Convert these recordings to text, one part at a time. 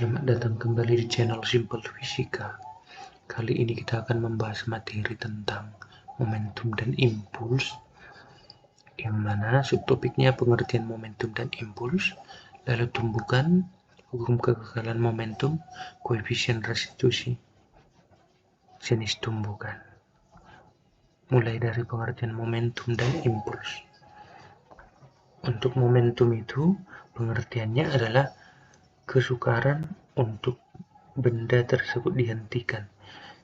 Selamat datang kembali di channel Simple Fisika. Kali ini kita akan membahas materi tentang momentum dan impuls, yang mana subtopiknya pengertian momentum dan impuls, lalu tumbukan, hukum kekekalan momentum, koefisien restitusi, jenis tumbukan. Mulai dari pengertian momentum dan impuls. Untuk momentum itu, pengertiannya adalah kesukaran untuk benda tersebut dihentikan.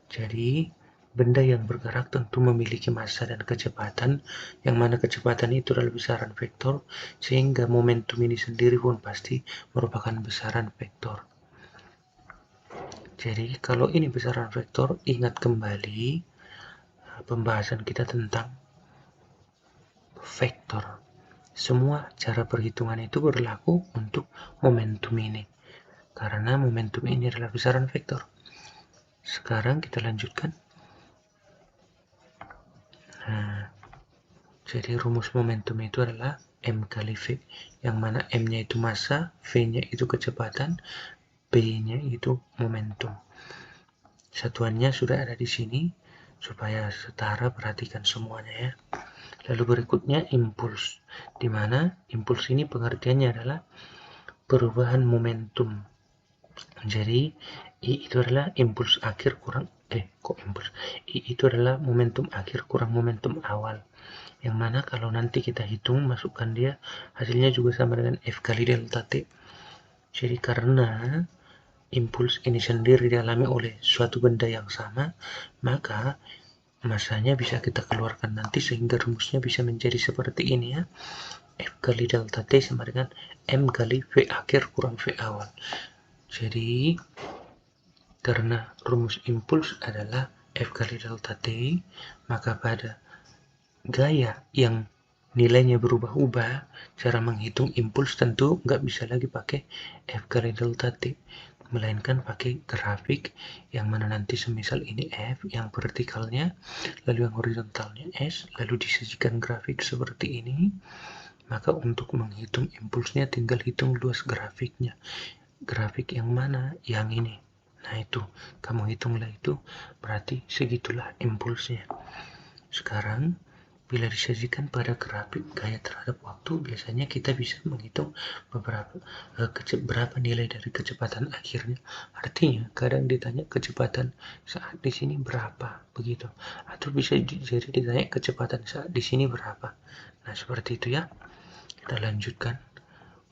Jadi, benda yang bergerak tentu memiliki massa dan kecepatan, yang mana kecepatan itu adalah besaran vektor, sehingga momentum ini sendiri pun pasti merupakan besaran vektor. Jadi, kalau ini besaran vektor, ingat kembali pembahasan kita tentang vektor. Semua cara perhitungan itu berlaku untuk momentum ini, karena momentum ini adalah besaran vektor. Sekarang kita lanjutkan. Jadi rumus momentum itu adalah M kali V, yang mana M-nya itu massa, V-nya itu kecepatan, B-nya itu momentum. Satuannya sudah ada di sini, supaya setara perhatikan semuanya ya. Lalu berikutnya impuls, di mana impuls ini pengertiannya adalah perubahan momentum. Jadi I itu adalah impuls akhir kurang I itu adalah momentum akhir kurang momentum awal, yang mana kalau nanti kita hitung masukkan dia, hasilnya juga sama dengan F kali delta T. Jadi karena impuls ini sendiri dialami oleh suatu benda yang sama, maka masanya bisa kita keluarkan nanti, sehingga rumusnya bisa menjadi seperti ini ya. F kali delta T sama dengan M kali V akhir kurang V awal. Jadi karena rumus impuls adalah F kali delta T, maka pada gaya yang nilainya berubah-ubah, cara menghitung impuls tentu nggak bisa lagi pakai F kali delta T, melainkan pakai grafik, yang mana nanti semisal ini F yang vertikalnya, lalu yang horizontalnya S, lalu disajikan grafik seperti ini. Maka untuk menghitung impulsnya tinggal hitung luas grafiknya. Grafik yang mana? Yang ini. Nah itu, kamu hitunglah itu, berarti segitulah impulsnya. Sekarang, bila disajikan pada grafik gaya terhadap waktu, biasanya kita bisa menghitung berapa nilai dari kecepatan akhirnya. Artinya, kadang ditanya kecepatan saat di sini berapa, begitu. Atau bisa jadi ditanya kecepatan saat di sini berapa. Nah, seperti itu ya. Kita lanjutkan.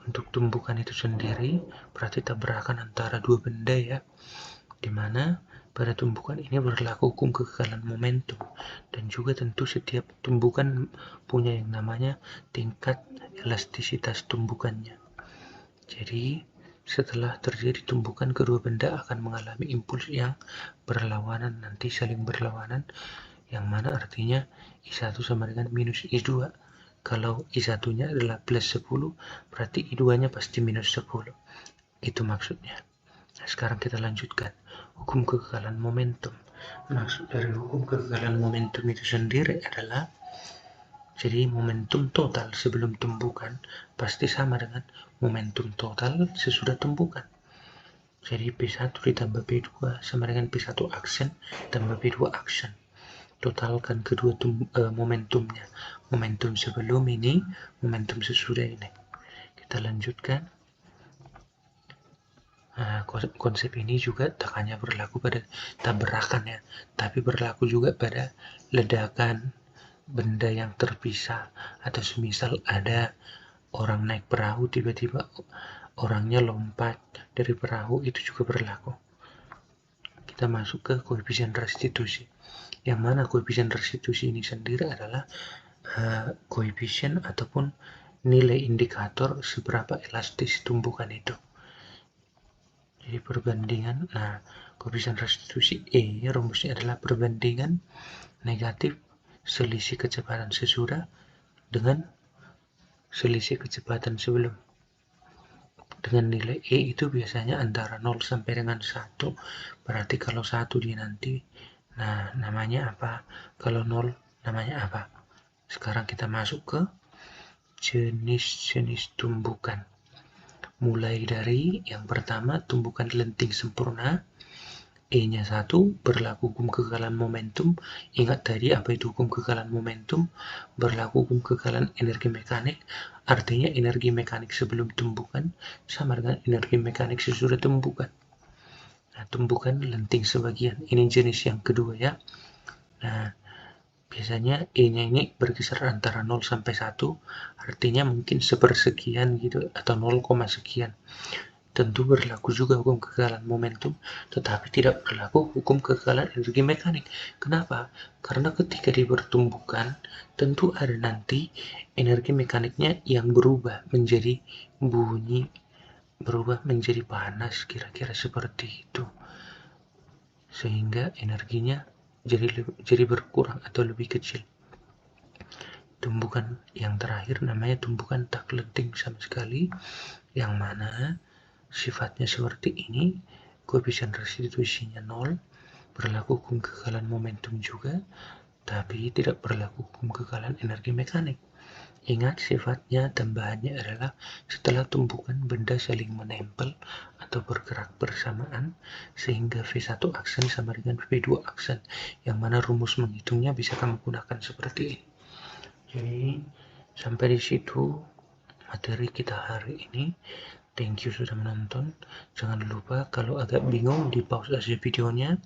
Untuk tumbukan itu sendiri berarti tabrakan antara dua benda ya, dimana pada tumbukan ini berlaku hukum kekekalan momentum, dan juga tentu setiap tumbukan punya yang namanya tingkat elastisitas tumbukannya. Jadi setelah terjadi tumbukan, kedua benda akan mengalami impuls yang berlawanan, nanti saling berlawanan, yang mana artinya I1 sama dengan minus I2. Kalau I1-nya adalah plus 10, berarti I2-nya pasti minus 10. Itu maksudnya. Nah, sekarang kita lanjutkan. Hukum kekekalan momentum. Maksud dari hukum kekekalan momentum itu sendiri adalah, jadi momentum total sebelum tumbukan pasti sama dengan momentum total sesudah tumbukan. Jadi P1 ditambah P2 sama dengan P1 aksen tambah P2 aksen. Totalkan kedua momentumnya, momentum sebelum ini, momentum sesudah ini. Kita lanjutkan. Nah, konsep ini juga tak hanya berlaku pada tabrakan ya, tapi berlaku juga pada ledakan benda yang terpisah, atau semisal ada orang naik perahu, tiba-tiba orangnya lompat dari perahu, itu juga berlaku. Kita masuk ke koefisien restitusi, yang mana koefisien restitusi ini sendiri adalah koefisien ataupun nilai indikator seberapa elastis tumbukan itu. Jadi perbandingan, nah koefisien restitusi E rumusnya adalah perbandingan negatif selisih kecepatan sesudah dengan selisih kecepatan sebelum. Dengan nilai E itu biasanya antara 0 sampai dengan 1. Berarti kalau 1 dia nanti, nah namanya apa? Kalau 0 namanya apa? Sekarang kita masuk ke jenis-jenis tumbukan. Mulai dari yang pertama, tumbukan lenting sempurna. E-nya 1, berlaku hukum kekekalan momentum. Ingat tadi apa itu hukum kekekalan momentum? Berlaku hukum kekekalan energi mekanik. Artinya energi mekanik sebelum tumbukan sama dengan energi mekanik sesudah tumbukan. Nah, tumbukan lenting sebagian. Ini jenis yang kedua ya. Nah, biasanya E-nya ini berkisar antara 0 sampai 1, artinya mungkin sepersekian gitu, atau 0, sekian. Tentu berlaku juga hukum kekekalan momentum, tetapi tidak berlaku hukum kekekalan energi mekanik. Kenapa? Karena ketika dipertumbuhkan, tentu ada nanti energi mekaniknya yang berubah menjadi bunyi, berubah menjadi panas, kira-kira seperti itu. Sehingga energinya jadi berkurang atau lebih kecil. Tumbukan yang terakhir namanya tumbukan tak lenting sama sekali, yang mana sifatnya seperti ini, koefisien restitusinya 0, berlaku hukum kekekalan momentum juga, tapi tidak berlaku hukum kekekalan energi mekanik. Ingat, sifatnya tambahannya adalah setelah tumbukan benda saling menempel atau bergerak bersamaan, sehingga V1 aksen sama dengan V2 aksen, yang mana rumus menghitungnya bisa kamu gunakan seperti ini. Jadi, sampai di situ materi kita hari ini. Thank you sudah menonton. Jangan lupa kalau agak bingung di pause aja videonya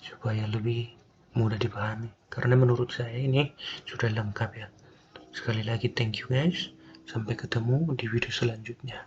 supaya lebih mudah dipahami. Karena menurut saya ini sudah lengkap ya. Sekali lagi thank you guys. Sampai ketemu di video selanjutnya.